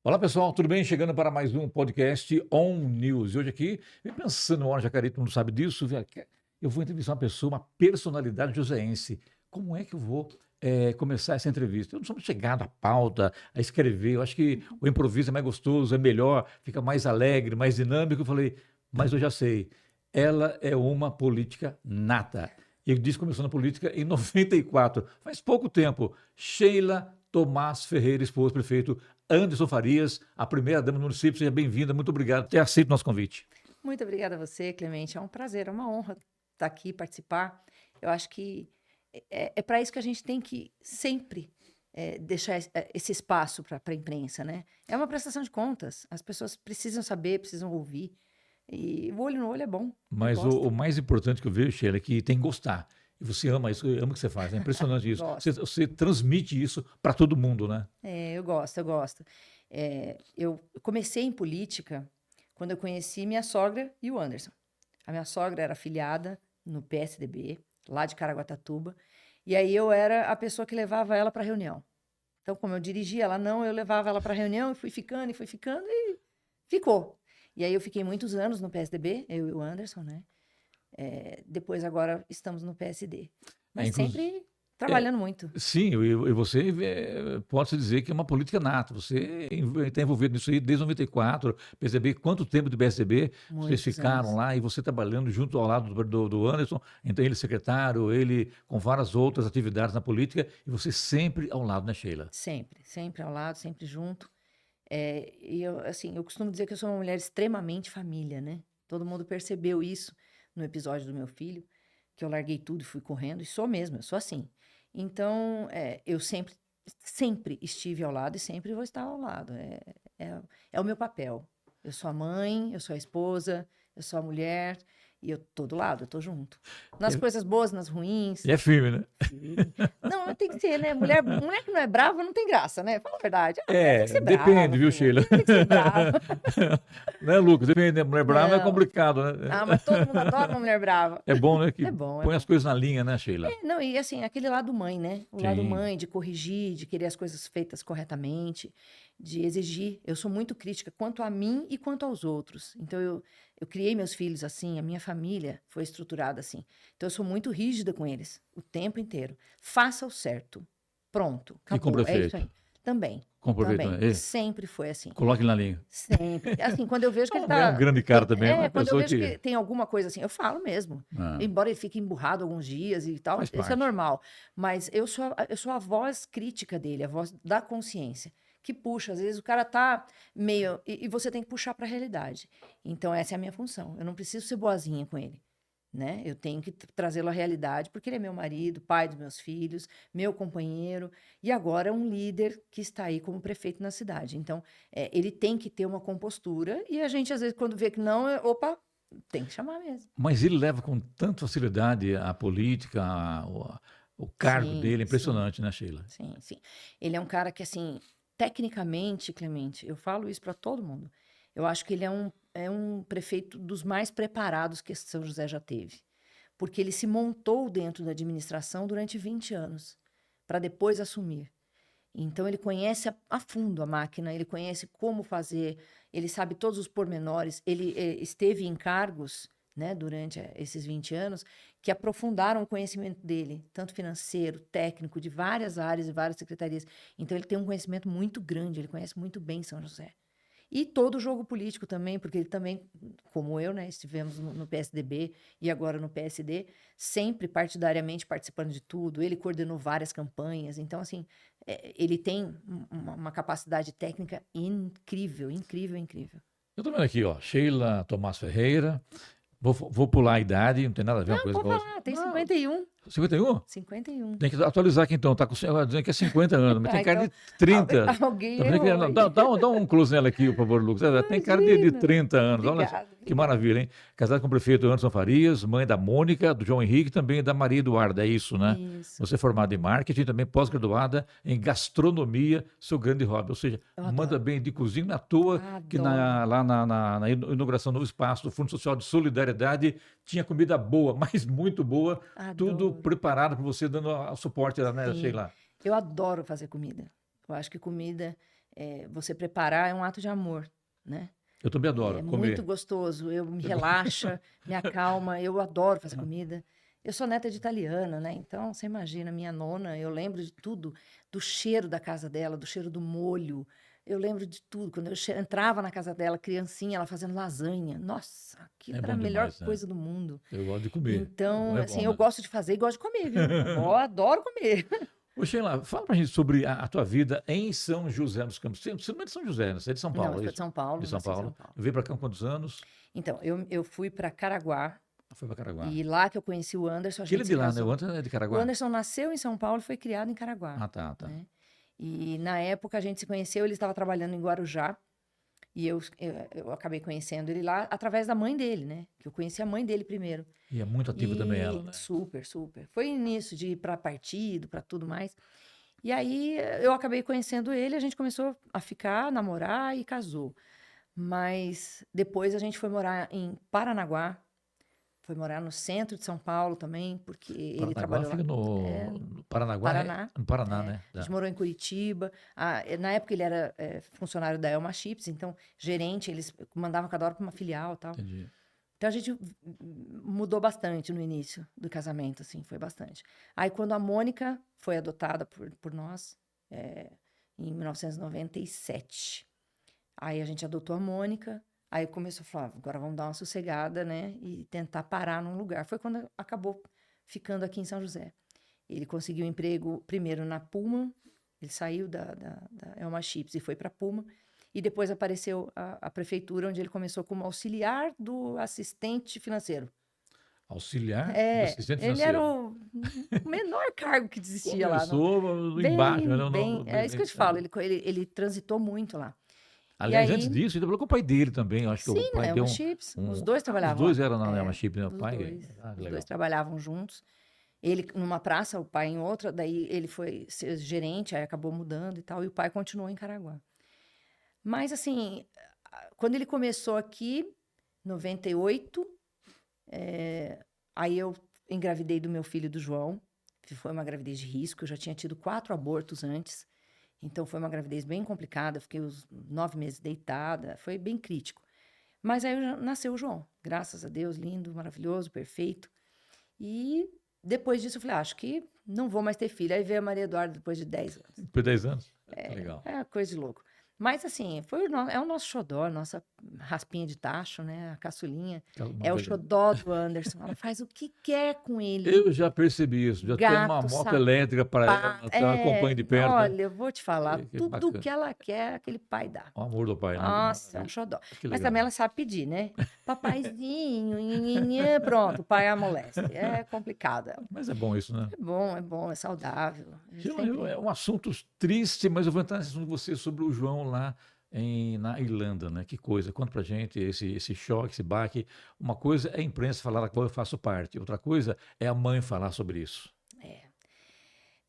Olá pessoal, tudo bem? Chegando para mais um podcast On News. E hoje aqui, vem pensando no Hora Jacaré, todo mundo sabe disso, eu vou entrevistar uma pessoa, uma personalidade joseense. Como é que eu vou começar essa entrevista? Eu não sou muito chegado à pauta, a escrever, eu acho que o improviso é mais gostoso, é melhor, fica mais alegre, mais dinâmico. Eu falei, mas eu já sei, ela é uma política nata. Eu disse que começou na política em 94, faz pouco tempo. Sheila Tomás Ferreira, esposa do prefeito Anderson Farias, a primeira-dama do município. Seja bem-vinda, muito obrigado por ter aceito o nosso convite. Muito obrigada a você, Clemente. É um prazer, é uma honra estar aqui, participar. Eu acho que é para isso que a gente tem que sempre deixar esse espaço para a imprensa, né? É uma prestação de contas. As pessoas precisam saber, precisam ouvir. E o olho no olho é bom. Eu Mas o gosto. mais importante que eu vejo, Sheila, é que tem que gostar. E você ama isso, ama o que você faz. É impressionante isso. Gosto. Você transmite isso para todo mundo, né? Eu gosto, eu gosto. Eu comecei em política quando eu conheci minha sogra e o Anderson. A minha sogra era afiliada no PSDB, lá de Caraguatatuba, e aí eu era a pessoa que levava ela para reunião. Então, como eu dirigia ela não, eu levava ela para reunião e fui ficando e ficou. E aí eu fiquei muitos anos no PSDB, eu e o Anderson, né? Depois agora estamos no PSD. É, Mas sempre é, trabalhando muito. sim, e você pode-se dizer que é uma política nata. Você está envolvido nisso aí desde 94. Perceber quanto tempo do PSDB vocês Muitos ficaram anos. lá e você trabalhando junto ao lado do Anderson, então ele secretário, ele com várias outras atividades na política e você sempre ao lado, né, Sheila? Sempre, sempre ao lado, sempre junto. E eu, assim, eu costumo dizer que eu sou uma mulher extremamente família, né? Todo mundo percebeu isso no episódio do meu filho, que eu larguei tudo e fui correndo, e sou mesmo, eu sou assim. Então, eu sempre estive ao lado e sempre vou estar ao lado. É o meu papel. Eu sou a mãe, eu sou a esposa, eu sou a mulher, e eu tô do lado, eu tô junto. Nas coisas boas, nas ruins. E é firme, né? Firme. Não, mas tem que ser, né? Mulher que não é brava não tem graça, né? Fala a verdade. A mulher tem que ser Depende, brava, viu, pô. A Sheila? mulher tem que ser brava. Né, Lucas? Depende, né? Mulher brava é Não. complicado, né? Ah, mas todo mundo adora uma mulher brava. É bom, né? Que É bom, é põe as bom. coisas na linha, né, Sheila? Não, e assim, aquele lado mãe, né? O lado Sim. mãe de corrigir, de querer as coisas feitas corretamente, de exigir. Eu sou muito crítica quanto a mim e quanto aos outros. Então, eu criei meus filhos assim, a minha família foi estruturada assim. Então, eu sou muito rígida com eles, o tempo inteiro. Faça o certo. Pronto, E com o acabou. É isso prefeito? aí. Também, Com o prefeito também. também? Sempre foi assim. Coloque na linha. Sempre. Assim, quando eu vejo que ele É um tá. grande cara também, é uma Quando eu pessoa vejo que que tem alguma coisa assim, eu falo mesmo. ah, Embora ele fique emburrado alguns dias e tal, faz isso é parte. normal. Mas eu sou a voz crítica dele, a voz da consciência. Que puxa, às vezes o cara tá meio. E você tem que puxar para a realidade. Então, essa é a minha função. Eu não preciso ser boazinha com ele. Né? Eu tenho que trazê-lo à realidade, porque ele é meu marido, pai dos meus filhos, meu companheiro, e agora é um líder que está aí como prefeito na cidade. Então, ele tem que ter uma compostura, e a gente, às vezes, quando vê que não, opa, tem que chamar mesmo. Mas ele leva com tanta facilidade a política, o cargo Sim, dele, é sim, impressionante, né, Sheila? sim, sim. Ele é um cara que, assim, tecnicamente, Clemente, eu falo isso para todo mundo. Eu acho que ele é um prefeito dos mais preparados que São José já teve. Porque ele se montou dentro da administração durante 20 anos, para depois assumir. Então, ele conhece a fundo a máquina, ele conhece como fazer, ele sabe todos os pormenores. Ele esteve em cargos, né, durante esses 20 anos, que aprofundaram o conhecimento dele, tanto financeiro, técnico, de várias áreas e várias secretarias. Então, ele tem um conhecimento muito grande, ele conhece muito bem São José. E todo o jogo político também, porque ele também, como eu, né, estivemos no PSDB e agora no PSD, sempre partidariamente participando de tudo. Ele coordenou várias campanhas. Então, assim, ele tem uma capacidade técnica incrível, incrível, incrível. Eu tô vendo aqui, ó, Sheila Tomás Ferreira. Vou pular a idade, não tem nada a ver uma Não, coisa pode com a outra. falar, tem Não, 51. 51? 51. Tem que atualizar aqui então, tá dizendo que é 50 anos, mas tem Ah, cara então, de 30. alguém Tá vendo que, errou não, aí. dá um close nela aqui, por favor, Lucas. Tem cara de Imagina. 30 anos, olha só. Obrigada, Que obrigada. maravilha, hein? Casado com o prefeito Anderson Farias, mãe da Mônica, do João Henrique e também da Maria Eduarda, é isso, né? Isso. Você é formada em marketing, também pós-graduada em gastronomia, seu grande hobby. Ou seja, Eu manda adoro. bem de cozinha na toa, que Adoro. lá na inauguração do novo espaço do Fundo Social de Solidariedade tinha comida boa, mas muito boa, tudo Adoro. preparado para você, dando o suporte, né, Sim, Sheila? eu adoro fazer comida. Eu acho que comida você preparar é um ato de amor, né? Eu também adoro É comer. muito gostoso, me relaxa, me acalma, eu adoro fazer comida. Eu sou neta de italiana, né? Então, você imagina, minha nona, eu lembro de tudo, do cheiro da casa dela, do cheiro do molho. Eu lembro de tudo. Quando eu entrava na casa dela, criancinha, ela fazendo lasanha. Nossa, aquilo É era a bom melhor demais, né? coisa do mundo. Eu gosto de comer. Então, É assim, bom, eu né? gosto de fazer e gosto de comer, viu? Eu adoro comer. Ô, Sheila, fala pra gente sobre a tua vida em São José dos Campos. Você não é de São José, né? Você é de São Não, eu Paulo, é sou de isso? São De Paulo, São nasci em São Paulo. Paulo. Veio pra cá há quantos anos? Então, eu fui para Caraguá, Foi pra Caraguá. e lá que eu conheci o Anderson, a Que ele é gente de se lá, né? O casou. Anderson é de O Caraguá. Anderson nasceu em São Paulo e foi criado em Caraguá, Ah, tá, tá. né? E na época a gente se conheceu, ele estava trabalhando em Guarujá, e eu acabei conhecendo ele lá através da mãe dele, né? Que eu conheci a mãe dele primeiro. E é muito ativa também ela, E né? super, super. Foi início de ir para partido, para tudo mais. E aí eu acabei conhecendo ele, a gente começou a ficar, namorar e casou. Mas depois a gente foi morar em Paranaguá, foi morar no centro de São Paulo também, porque ele Paranaguá trabalhou lá. fica É, no Paranaguá, Paraná. no Paraná, É. né? A gente Tá. morou em Curitiba. Na época ele era funcionário da Elma Chips, então gerente, eles mandavam cada hora para uma filial e tal. Entendi. Então a gente mudou bastante no início do casamento, assim, foi bastante. Aí quando a Mônica foi adotada por nós, em 1997, aí a gente adotou a Mônica, aí começou a falar, agora vamos dar uma sossegada, né, e tentar parar num lugar. Foi quando acabou ficando aqui em São José. Ele conseguiu emprego primeiro na Puma, ele saiu da Elma Chips e foi para a Puma, e depois apareceu a prefeitura, onde ele começou como auxiliar do assistente financeiro. Auxiliar do assistente Ele era financeiro. o menor cargo que existia lá. Começou embaixo, né? Bem, bem. É isso que eu te falo, ele transitou muito lá. E Aliás, antes aí, disso, ele trabalhou com o pai dele também. Eu acho que o sim, pai na deu Elma Chips, os um... dois Os trabalhavam dois lá. eram na Elma Chip, né? O Os pai. dois. Ah, que Os dois legal. trabalhavam juntos. Ele numa praça, o pai em outra, daí ele foi ser gerente, aí acabou mudando e tal, e o pai continuou em Caraguá. Mas assim, quando ele começou aqui, 98, aí eu engravidei do meu filho, do João, que foi uma gravidez de risco, eu já tinha tido 4 abortos antes, então foi uma gravidez bem complicada, fiquei os 9 meses deitada, foi bem crítico. Mas aí nasceu o João, graças a Deus, lindo, maravilhoso, perfeito. E depois disso eu falei, acho que não vou mais ter filho. Aí veio a Maria Eduarda depois de 10 anos. Depois de 10 anos? Que legal. É coisa de louco. Mas assim, é o nosso xodó, nossa raspinha de tacho, né? A caçulinha. Uma É o beleza. xodó do Anderson. Ela faz o que quer com ele. Eu já percebi isso. Já tem uma Gato, moto elétrica para ela, sapato. ela acompanha de perto, né? Olha, eu vou te falar, Que tudo bacana. que ela quer, aquele pai dá. O amor do pai, né? Nossa, é um xodó. Que Mas legal. também ela sabe pedir, né? Papaizinho, nhenhenhê, pronto, o pai amolece. É complicado. Mas é bom isso, né? É bom, é saudável. Sheila, é um assunto triste, mas eu vou entrar nesse assunto com você sobre o João lá na Irlanda, né? Que coisa. Conta pra gente esse choque, esse baque. Uma coisa é a imprensa falar da qual eu faço parte, outra coisa é a mãe falar sobre isso.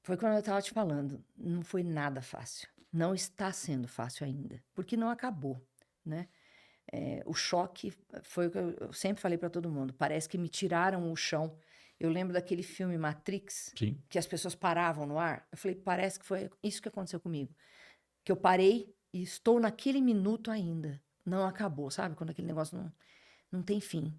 Foi quando eu estava te falando, não foi nada fácil. Não está sendo fácil ainda, porque não acabou, né? O choque foi o que eu sempre falei para todo mundo. Parece que me tiraram o chão. Eu lembro daquele filme Matrix, Sim. que as pessoas paravam no ar. Eu falei, parece que foi isso que aconteceu comigo. Que eu parei e estou naquele minuto ainda. Não acabou, sabe? Quando aquele negócio não tem fim.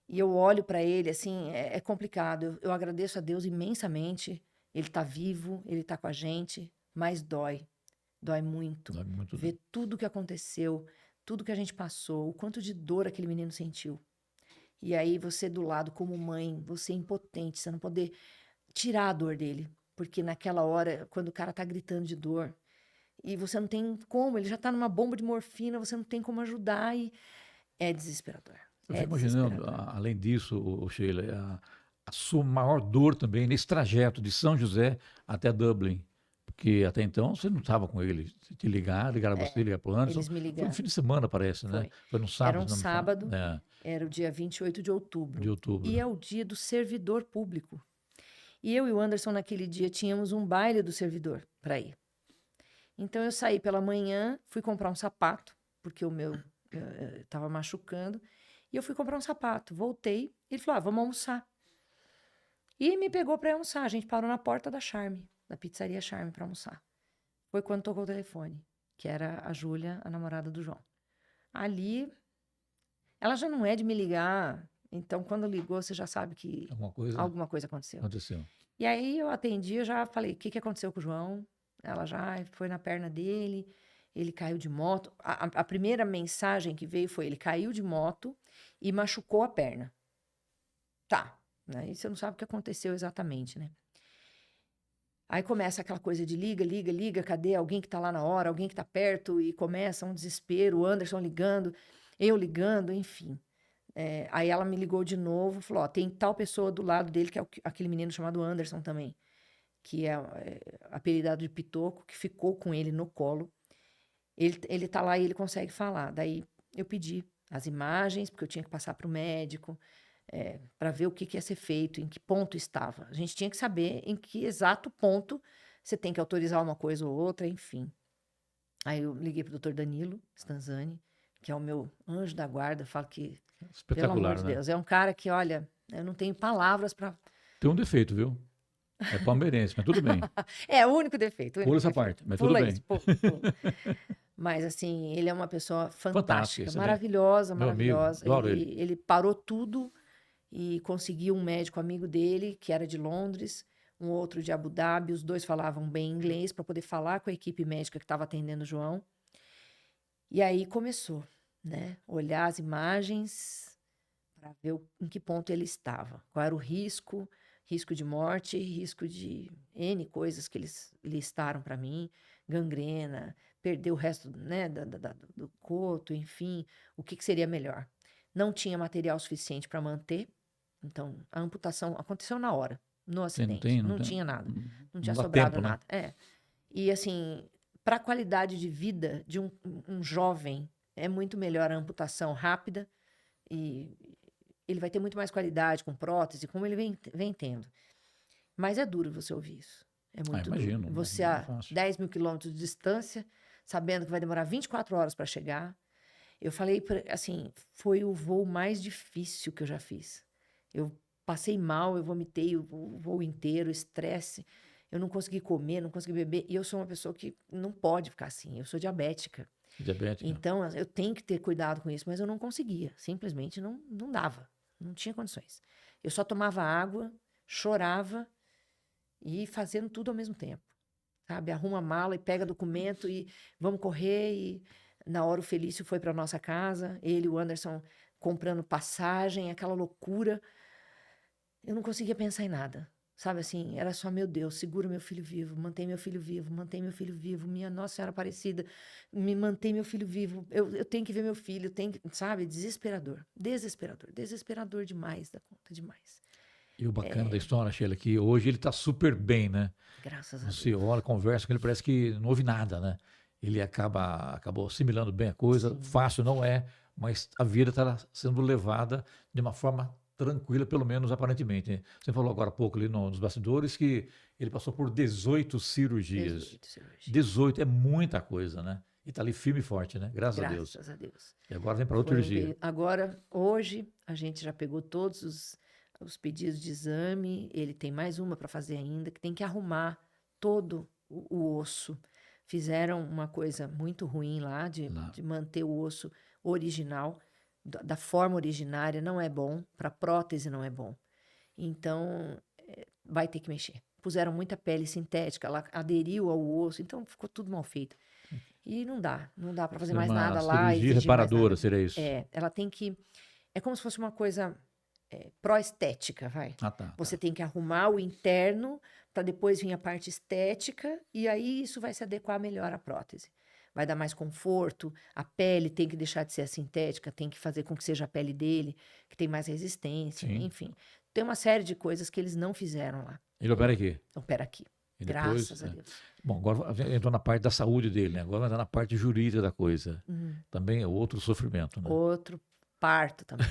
E eu olho para ele, assim, é complicado. Eu agradeço a Deus imensamente. Ele está vivo, ele está com a gente, mas dói. Dói muito. Dói muito, né? Ver tudo que aconteceu, tudo que a gente passou, o quanto de dor aquele menino sentiu. E aí você do lado como mãe, você impotente, você não poder tirar a dor dele. Porque naquela hora, quando o cara tá gritando de dor, e você não tem como, ele já tá numa bomba de morfina, você não tem como ajudar e é desesperador. Eu É fico imaginando, desesperador. além disso, Sheila, a sua maior dor também nesse trajeto de São José até Dublin. Porque até então você não estava com ele. Te ligaram você, ligar para o Anderson. Eles me Foi no ligaram. fim de semana, parece, né? Foi. Foi no Era sábado, um se não me fala. sábado, era o dia 28 de outubro. De outubro. E é o dia do servidor público. E eu e o Anderson, naquele dia, tínhamos um baile do servidor para ir. Então, eu saí pela manhã, fui comprar um sapato, porque o meu estava machucando. E eu fui comprar um sapato. Voltei, ele falou, vamos almoçar. E me pegou para almoçar. A gente parou na porta da Charme, da pizzaria Charme, para almoçar. Foi quando tocou o telefone. que era a Júlia, a namorada do João. Ali, ela já não é de me ligar, então quando ligou, você já sabe que alguma coisa aconteceu. E aí eu atendi, eu já falei, o que aconteceu com o João? Ela já foi na perna dele, ele caiu de moto. A primeira mensagem que veio foi, ele caiu de moto e machucou a perna. Tá, aí você não sabe o que aconteceu exatamente, né? Aí começa aquela coisa de liga, cadê alguém que tá lá na hora, alguém que tá perto, e começa um desespero, o Anderson ligando, eu ligando, enfim. Aí ela me ligou de novo, falou, ó, tem tal pessoa do lado dele, que é aquele menino chamado Anderson também, que é apelidado de Pitoco, que ficou com ele no colo. Ele tá lá e ele consegue falar. Daí eu pedi as imagens, porque eu tinha que passar para o médico, para ver o que ia ser feito, em que ponto estava. A gente tinha que saber em que exato ponto você tem que autorizar uma coisa ou outra, enfim. Aí eu liguei pro Dr. Danilo Stanzani, que é o meu anjo da guarda, falo que, pelo amor de Deus, é um cara que, olha, eu não tenho palavras para... Tem um defeito, viu? É palmeirense, mas tudo bem. É o único defeito. Pula essa parte, mas tudo bem. Isso, pula. Mas, assim, ele é uma pessoa fantástica, maravilhosa. Ele parou tudo e conseguiu um médico amigo dele, que era de Londres, um outro de Abu Dhabi. Os dois falavam bem inglês para poder falar com a equipe médica que estava atendendo o João. E aí começou, né? Olhar as imagens para ver em que ponto ele estava. Qual era o risco de morte, risco de N coisas que eles listaram para mim, gangrena, perder o resto, né, do coto, enfim, o que seria melhor. Não tinha material suficiente para manter, então a amputação aconteceu na hora, no acidente. Não tinha nada, não tinha sobrado tempo, nada. Né? E assim, para a qualidade de vida de um jovem, é muito melhor a amputação rápida e ele vai ter muito mais qualidade com prótese, como ele vem tendo. Mas é duro você ouvir isso. É muito duro. Você a 10 mil quilômetros de distância, sabendo que vai demorar 24 horas para chegar. Eu falei, assim, foi o voo mais difícil que eu já fiz. Eu passei mal, eu vomitei o voo inteiro, estresse. Eu não consegui comer, não consegui beber. E eu sou uma pessoa que não pode ficar assim. Eu sou diabética. Então, eu tenho que ter cuidado com isso. Mas eu não conseguia. Simplesmente não dava. Não tinha condições. Eu só tomava água, chorava e fazendo tudo ao mesmo tempo. Sabe? Arruma a mala e pega documento e vamos correr. E na hora o Felício foi para nossa casa. Ele e o Anderson comprando passagem, aquela loucura. Eu não conseguia pensar em nada. Sabe assim, era só, meu Deus, segura meu filho vivo, mantém meu filho vivo, mantém meu filho vivo, minha Nossa Senhora Aparecida, me mantém meu filho vivo, eu tenho que ver meu filho, sabe, desesperador demais da conta, demais. E o bacana da história, Sheila, que hoje ele está super bem, né? Graças a Deus. Você olha, conversa com ele, parece que não houve nada, né? Ele acabou assimilando bem a coisa, fácil não é, mas a vida está sendo levada de uma forma tranquila, pelo menos aparentemente. Né? Você falou agora há pouco ali nos bastidores que ele passou por 18 cirurgias. 18 é muita coisa, né? E está ali firme e forte, né? Graças a Deus. Graças a Deus. E agora vem para outra cirurgia. Agora, hoje, a gente já pegou todos os pedidos de exame. Ele tem mais uma para fazer ainda, que tem que arrumar todo o osso. Fizeram uma coisa muito ruim lá, de manter o osso original, da forma originária, não é bom, para prótese não é bom. Então, vai ter que mexer. Puseram muita pele sintética, ela aderiu ao osso, então ficou tudo mal feito. E não dá para fazer mais nada lá. Cirurgia reparadora, seria isso? Ela tem que... É como se fosse uma coisa pró-estética, vai. Você tem que arrumar o interno, para depois vir a parte estética, e aí isso vai se adequar melhor à prótese. Vai dar mais conforto, a pele tem que deixar de ser sintética, tem que fazer com que seja a pele dele, que tem mais resistência, enfim. Tem uma série de coisas que eles não fizeram lá. Ele opera aqui? Opera aqui, graças a Deus. Bom, agora entrou na parte da saúde dele, né? Agora vai entrar na parte jurídica da coisa. Também é outro sofrimento, né? Outro parto também.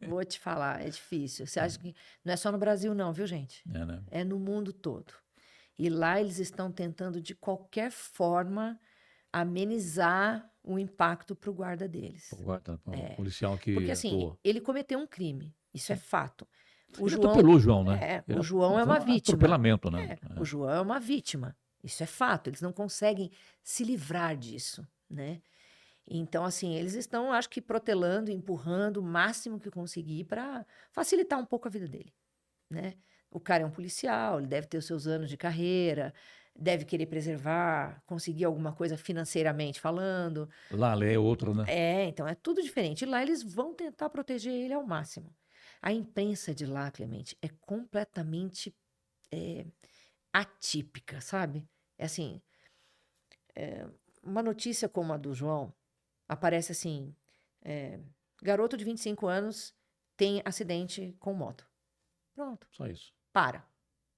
Vou te falar, é difícil. Você acha que não é só no Brasil não, viu, gente? Né? É no mundo todo. E lá eles estão tentando, de qualquer forma, amenizar o impacto para o guarda deles. O policial que porque assim, atua. ele cometeu um crime, isso é fato. Ele atropelou o João, né? O João é uma vítima. Atropelamento, né? O João é uma vítima. Isso é fato, eles não conseguem se livrar disso, né? Então, assim, eles estão, acho que, protelando, empurrando o máximo que conseguir para facilitar um pouco a vida dele, né? O cara é um policial, ele deve ter os seus anos de carreira, deve querer preservar, conseguir alguma coisa financeiramente falando. Lá a lei é outra, né? Então é tudo diferente. E lá eles vão tentar proteger ele ao máximo. A imprensa de lá, Clemente, é completamente é, atípica, sabe? É assim, uma notícia como a do João aparece assim: é, garoto de 25 anos tem acidente com moto. Pronto, Só isso. para.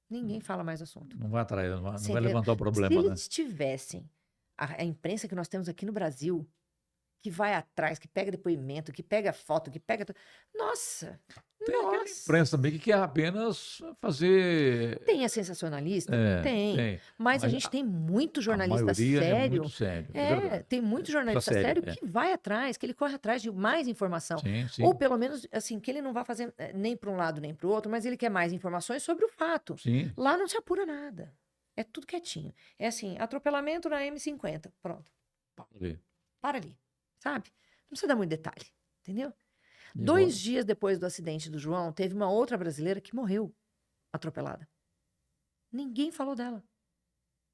Ninguém fala mais assunto. Não vai atrair, não Você vai entendeu? levantar o Se problema, né? eles tivessem a imprensa que nós temos aqui no Brasil, que vai atrás, que pega depoimento, que pega foto, que pega. Nossa! Tem aquela Nossa! imprensa também que quer apenas fazer. Tem a sensacionalista? É, Tem. tem. Mas a Mas gente tem muito a jornalista maioria é muito sério. sério, é verdade. Tem muito Só jornalista sério, sério é. que vai atrás, que ele corre atrás de mais informação. Sim, Ou sim, pelo menos, assim, que ele não vai fazer nem para um lado nem para o outro, mas ele quer mais informações sobre o fato. sim. Lá não se apura nada. É tudo quietinho. É assim, atropelamento na M50. Pronto. Ali. Para ali. Sabe? Não precisa dar muito detalhe. Entendeu? E 2 agora? dias depois do acidente do João, teve uma outra brasileira que morreu atropelada. Ninguém falou dela.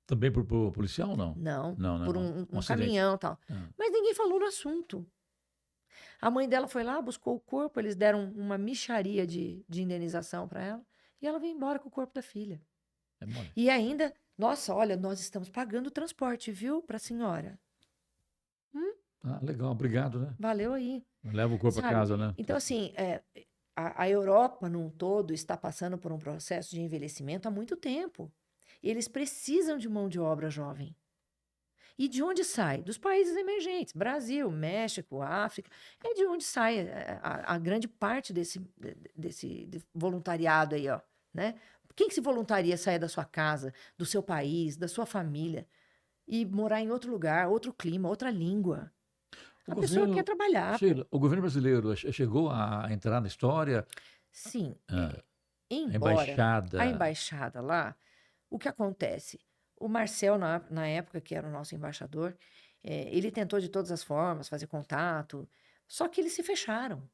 Também por policial ou não? Não, Não, por não. um Acidente. caminhão e tal. Ah, Mas ninguém falou no assunto. A mãe dela foi lá, buscou o corpo, eles deram uma mixaria de indenização para ela e ela veio embora com o corpo da filha. é mole. E ainda, nossa, olha, nós estamos pagando o transporte, viu, para a senhora. Ah, legal, obrigado, né? Valeu aí, Leva o corpo a sabe? casa, né? Então, assim, a Europa num todo está passando por um processo de envelhecimento há muito tempo. E eles precisam de mão de obra jovem. E de onde sai? Dos países emergentes, Brasil, México, África. É de onde sai a grande parte desse voluntariado aí, ó, né? Quem que se voluntaria a sair da sua casa, do seu país, da sua família e morar em outro lugar, outro clima, outra língua? O A pessoa quer governo, trabalhar, pô. Sheila, o governo brasileiro chegou a entrar na história, Sim, ah, a embora a embaixada, embaixada lá, o que acontece? O Marcel, na época, que era o nosso embaixador, ele tentou de todas as formas fazer contato, só que eles se fecharam.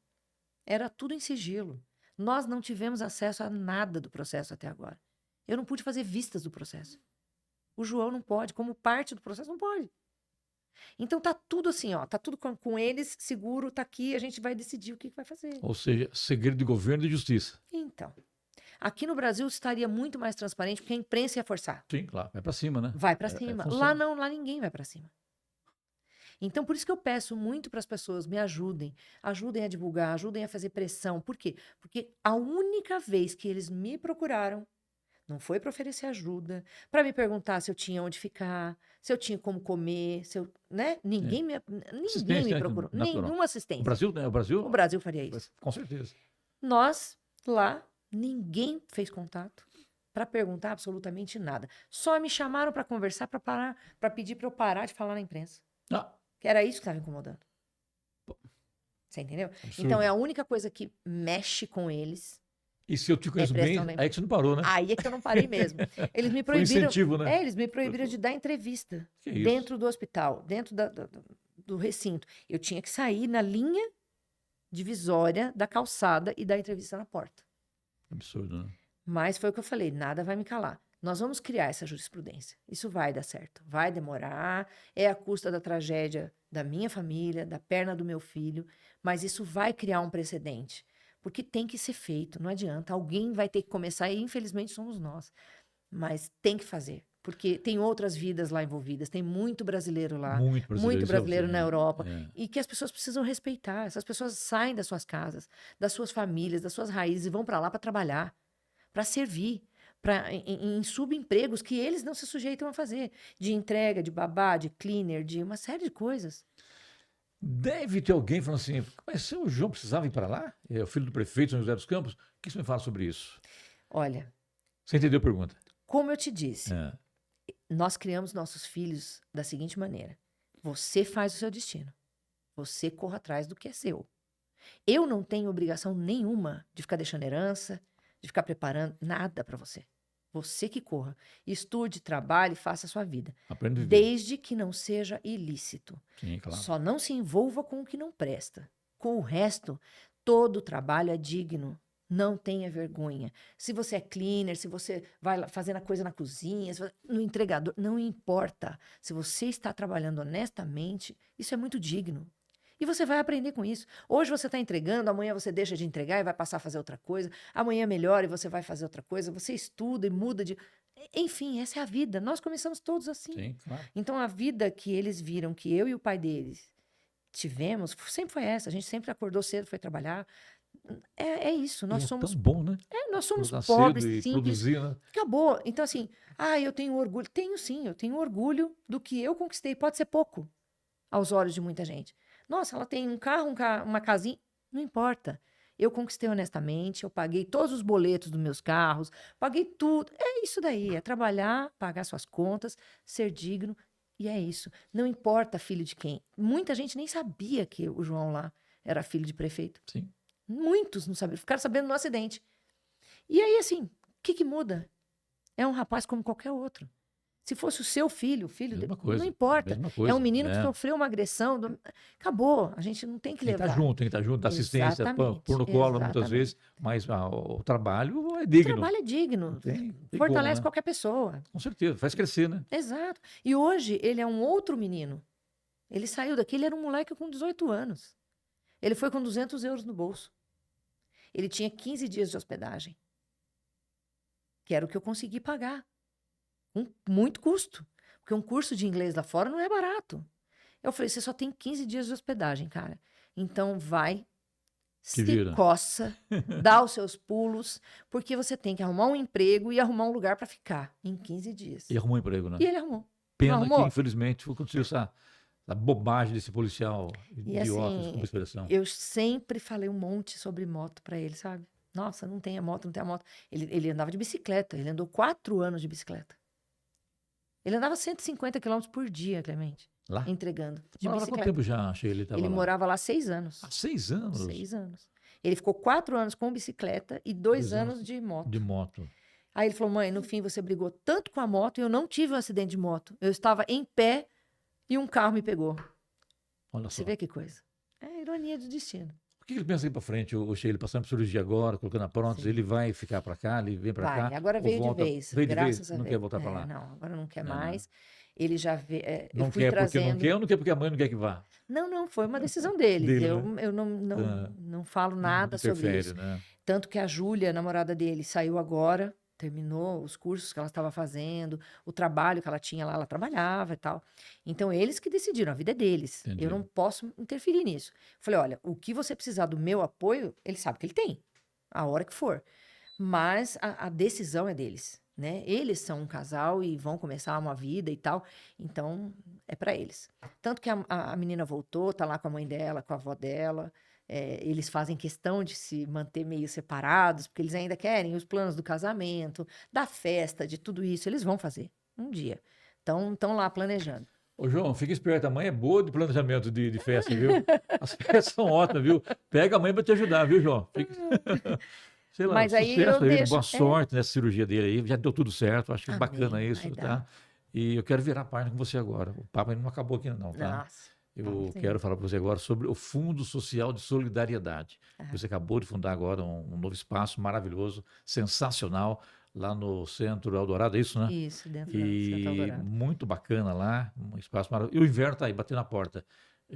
Era tudo em sigilo. Nós não tivemos acesso a nada do processo até agora. Eu não pude fazer vistas do processo. O João não pode, como parte do processo, não pode. Então tá tudo assim, ó, tá tudo com eles, seguro, tá aqui, a gente vai decidir o que vai fazer. ou seja, segredo de governo e de justiça. Então, aqui no Brasil estaria muito mais transparente, porque a imprensa ia forçar. Sim, claro, vai para cima, né? Vai para É cima. função. Lá não, lá ninguém vai para cima. Então, por isso que eu peço muito para as pessoas, me ajudem, ajudem a divulgar, ajudem a fazer pressão. Por quê? Porque a única vez que eles me procuraram não foi para oferecer ajuda, para me perguntar se eu tinha onde ficar, se eu tinha como comer, se eu, né? Ninguém me Assistência, né? procurou, Natural. nenhuma O assistência. Brasil, né? O Brasil, O Brasil faria isso. com certeza. Nós, lá, ninguém fez contato para perguntar absolutamente nada. Só me chamaram para conversar, para pedir para eu parar de falar na imprensa. Ah, Que era isso que estava incomodando. Você entendeu? absurdo. Então é a única coisa que mexe com eles. E se eu te conheço bem, pressão da aí que você não parou, né? Aí é que eu não parei mesmo. Eles me Foi proibiram. incentivo, né? Eles me proibiram de dar entrevista Que isso? dentro do hospital, dentro do recinto. Eu tinha que sair na linha divisória da calçada e dar entrevista na porta. Absurdo, né? Mas foi o que eu falei, nada vai me calar. Nós vamos criar essa jurisprudência. Isso vai dar certo. Vai demorar, é a custa da tragédia da minha família, da perna do meu filho, mas isso vai criar um precedente. Porque tem que ser feito, não adianta. Alguém vai ter que começar, e infelizmente somos nós. Mas tem que fazer. Porque tem outras vidas lá envolvidas, tem muito brasileiro lá, Muito brasileiro, muito isso eu brasileiro sei, na né? Europa, É. e que as pessoas precisam respeitar. Essas pessoas saem das suas casas, das suas famílias, das suas raízes e vão para lá para trabalhar, para servir, em subempregos que eles não se sujeitam a fazer, de entrega, de babá, de cleaner, de uma série de coisas. Deve ter alguém falando assim, mas se o João precisava ir para lá? É o filho do prefeito de São José dos Campos? O que você me fala sobre isso? Olha, Você entendeu a pergunta? como eu te disse, É. nós criamos nossos filhos da seguinte maneira: você faz o seu destino, você corra atrás do que é seu. Eu não tenho obrigação nenhuma de ficar deixando herança, de ficar preparando nada para você. Você que corra. Estude, trabalhe, faça a sua vida. Aprende a viver. Desde que não seja ilícito. Sim, claro. Só não se envolva com o que não presta. Com o resto, todo trabalho é digno. Não tenha vergonha. Se você é cleaner, se você vai lá fazendo a coisa na cozinha, no entregador, não importa. Se você está trabalhando honestamente, isso é muito digno. E você vai aprender com isso. Hoje você está entregando, amanhã você deixa de entregar e vai passar a fazer outra coisa. Amanhã melhora e você vai fazer outra coisa. Você estuda e muda de. Enfim, essa é a vida. Nós começamos todos assim. Sim, claro. Então a vida que eles viram, que eu e o pai deles tivemos, sempre foi essa. A gente sempre acordou cedo, foi trabalhar. É isso. E Nós é tão somos. bom, né? Nós somos Acordar pobres, cedo e simples. produzir, né? Acabou. Então, assim, eu tenho orgulho. Tenho sim, eu tenho orgulho do que eu conquistei. Pode ser pouco aos olhos de muita gente. Nossa, ela tem um carro, uma casinha. Não importa. Eu conquistei honestamente, eu paguei todos os boletos dos meus carros, paguei tudo. É isso daí, é trabalhar, pagar suas contas, ser digno, e é isso. Não importa filho de quem. Muita gente nem sabia que o João lá era filho de prefeito. Sim. Muitos não sabiam, ficaram sabendo no acidente. E aí, assim, o que muda? É um rapaz como qualquer outro. Se fosse o seu filho, Mesma coisa. não importa. Mesma É coisa. um menino que sofreu uma agressão. Acabou. A gente não tem que Tem que estar levar. junto, tem que estar junto, da assistência, Exatamente, pôr no colo muitas exatamente. vezes, mas o trabalho é O digno. trabalho é digno. Não tem Fortalece como, né? qualquer pessoa. Com certeza, faz crescer, né? Exato. E hoje ele é um outro menino. Ele saiu daqui, ele era um moleque com 18 anos. Ele foi com 200 euros no bolso. Ele tinha 15 dias de hospedagem. Que era o que eu consegui pagar. Com muito custo. Porque um curso de inglês lá fora não é barato. Eu falei, você só tem 15 dias de hospedagem, cara. Então vai, se vira. coça, dá os seus pulos, porque você tem que arrumar um emprego e arrumar um lugar para ficar em 15 dias. E arrumou um emprego, né? E ele arrumou. Pena Não que, arrumou? infelizmente, aconteceu essa bobagem desse policial E idiota, assim, desculpa a expressão. eu sempre falei um monte sobre moto para ele, sabe? Nossa, não tem a moto, não tem a moto. Ele andava de bicicleta, ele andou 4 anos de bicicleta. Ele andava 150 quilômetros por dia, Clemente, Lá? entregando. De Morava há quanto bicicleta. tempo já, Sheila, ele estava Ele lá? morava lá 6 anos. Há 6 anos 6 anos. Ele ficou 4 anos com bicicleta e 2 2 anos anos de moto. de moto. Aí ele falou, mãe, no fim você brigou tanto com a moto e eu não tive um acidente de moto. Eu estava em pé e um carro me pegou. Olha só. Você vê que coisa. É ironia do destino. O que ele pensa ir para frente, o Sheila, passando por cirurgia agora, colocando a prótese, Sim. ele vai ficar para cá, ele vem para cá? Vai, agora ou veio volta? de vez. Veio de Graças vez? a Não Deus. quer voltar para lá? Não, agora não quer Não, mais. Ele já vê. Eu Não fui quer porque não trazendo. quer ou não quer porque a mãe não quer que vá? Não, foi uma decisão deles. Dele, eu né? eu não falo nada sobre Interfere, isso. né? Tanto que a Júlia, a namorada dele, saiu agora, terminou os cursos que ela estava fazendo, o trabalho que ela tinha lá, ela trabalhava e tal. Então, eles que decidiram, a vida é deles. Entendi. Eu não posso interferir nisso. Falei, olha, o que você precisar do meu apoio, ele sabe que ele tem, a hora que for. Mas a decisão é deles, né? Eles são um casal e vão começar uma vida e tal, então é para eles. Tanto que a menina voltou, tá lá com a mãe dela, com a avó dela. Eles fazem questão de se manter meio separados, porque eles ainda querem os planos do casamento, da festa, de tudo isso. Eles vão fazer um dia. Estão lá planejando. Ô, João, fica esperto, a mãe é boa de planejamento de festa, viu? As festas são ótimas, viu? Pega a mãe para te ajudar, viu, João? Sei lá, Mas aí sucesso eu aí, deixo. boa sorte nessa cirurgia dele aí, já deu tudo certo, acho Amém, bacana isso, vai tá? dar. E eu quero virar a página com você agora. O papo ainda não acabou aqui não, tá? Nossa. Eu vamos quero sim. falar para você agora sobre o Fundo Social de Solidariedade. Você acabou de fundar agora um novo espaço maravilhoso, sensacional, lá no Centro Eldorado, é isso, né? Isso, dentro do Centro E Eldorado. muito bacana lá, um espaço maravilhoso. E o inverno está aí, batendo na porta.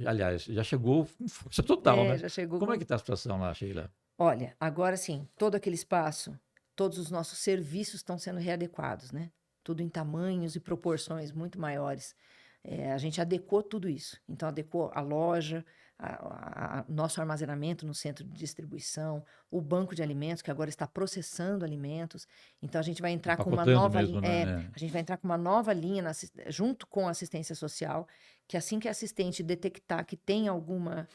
Aliás, já chegou com força total, né? Já chegou Como é com. que está a situação lá, Sheila? Olha, agora sim, todo aquele espaço, todos os nossos serviços estão sendo readequados, né? Tudo em tamanhos e proporções muito maiores. A gente adequou tudo isso. Então, adequou a loja, nosso armazenamento no centro de distribuição, o banco de alimentos, que agora está processando alimentos. Então, a gente vai entrar com uma Empacotando nova mesmo, linha. né? A gente vai entrar com uma nova linha junto com a assistência social, que assim que a assistente detectar que tem alguma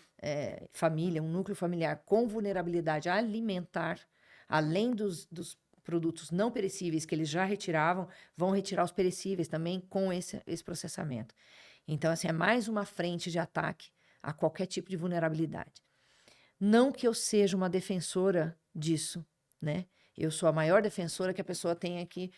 família, um núcleo familiar com vulnerabilidade alimentar, além dos produtos não perecíveis que eles já retiravam, vão retirar os perecíveis também com esse processamento. Então, assim, é mais uma frente de ataque a qualquer tipo de vulnerabilidade. Não que eu seja uma defensora disso, né? Eu sou a maior defensora que a pessoa tenha que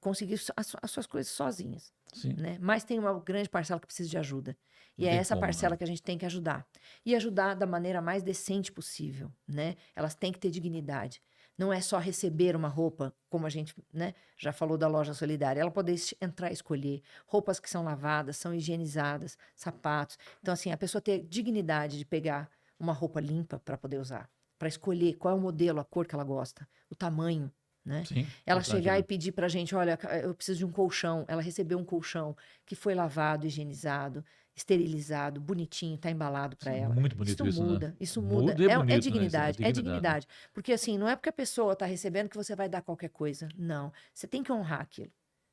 conseguir as suas coisas sozinhas, Sim. né? Mas tem uma grande parcela que precisa de ajuda. E Não é tem essa como, parcela né? que a gente tem que ajudar. E ajudar da maneira mais decente possível, né? Elas têm que ter dignidade. Não é só receber uma roupa, como a gente, né, já falou da loja solidária. Ela poder entrar e escolher roupas que são lavadas, são higienizadas, sapatos. Então, assim, a pessoa ter dignidade de pegar uma roupa limpa para poder usar, para escolher qual é o modelo, a cor que ela gosta, o tamanho, né? Sim, Ela importante, chegar né? e pedir pra gente, olha, eu preciso de um colchão. Ela recebeu um colchão que foi lavado, higienizado, esterilizado, bonitinho, tá embalado Isso para é ela. muito bonito Isso isso, né? muda, isso muda. Muda e é É bonito, né? Isso é dignidade, é dignidade. dignidade. Porque assim, não é porque a pessoa tá recebendo que você vai dar qualquer coisa. Não. Você tem que honrar aquilo.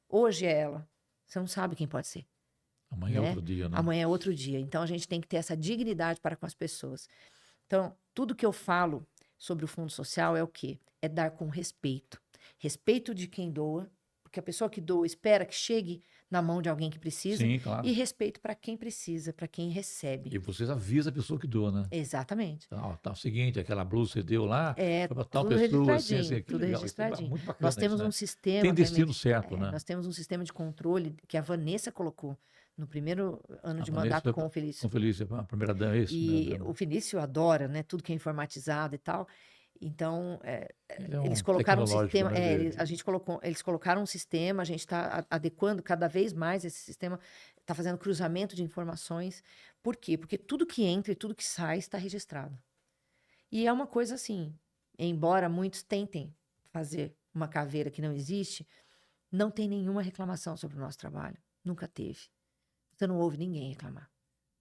Hoje é ela. Você não sabe quem pode ser, Amanhã é né? outro dia, né? Amanhã é outro dia. Então a gente tem que ter essa dignidade para com as pessoas. Então, tudo que eu falo sobre o Fundo Social é o quê? É dar com respeito. Respeito de quem doa, porque a pessoa que doa espera que chegue na mão de alguém que precisa, Sim, e claro. respeito para quem precisa, para quem recebe. E vocês avisam a pessoa que doa, né? Exatamente. Tá, ó, tá o seguinte, aquela blusa que você deu lá, É foi para tal tudo pessoa, assim, assim, registradinho, que tudo legal. Isso é registradinho. muito Nós bacana isso, temos né? um sistema, Tem destino Clemente, certo, né? nós temos um sistema de controle que a Vanessa colocou no primeiro ano A de Vanessa mandato foi com o com Felício. Felícia, a primeira dama, é isso, E o Vinícius adora, né? Tudo que é informatizado e tal. Então, Ele é eles um colocaram um tecnológico, sistema, né? a gente colocou, eles colocaram um sistema, a gente está adequando cada vez mais esse sistema, está fazendo cruzamento de informações. Por quê? Porque tudo que entra e tudo que sai está registrado. E é uma coisa assim, embora muitos tentem fazer uma caveira que não existe, não tem nenhuma reclamação sobre o nosso trabalho. Nunca teve. Você não ouve ninguém reclamar.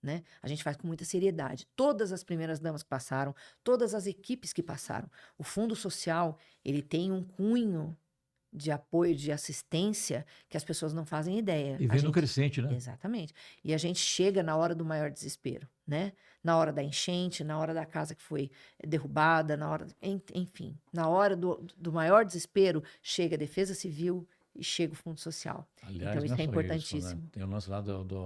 Né? A gente faz com muita seriedade. Todas as primeiras damas que passaram, todas as equipes que passaram. O Fundo Social, ele tem um cunho de apoio, de assistência, que as pessoas não fazem ideia. E vem no crescente, né? Exatamente. E a gente chega na hora do maior desespero, né? Na hora da enchente, na hora da casa que foi derrubada, na hora, enfim, na hora do maior desespero, chega a Defesa Civil e chega o Fundo Social. Aliás, Então não isso é é só isso, né? importantíssimo. Tem o lance lá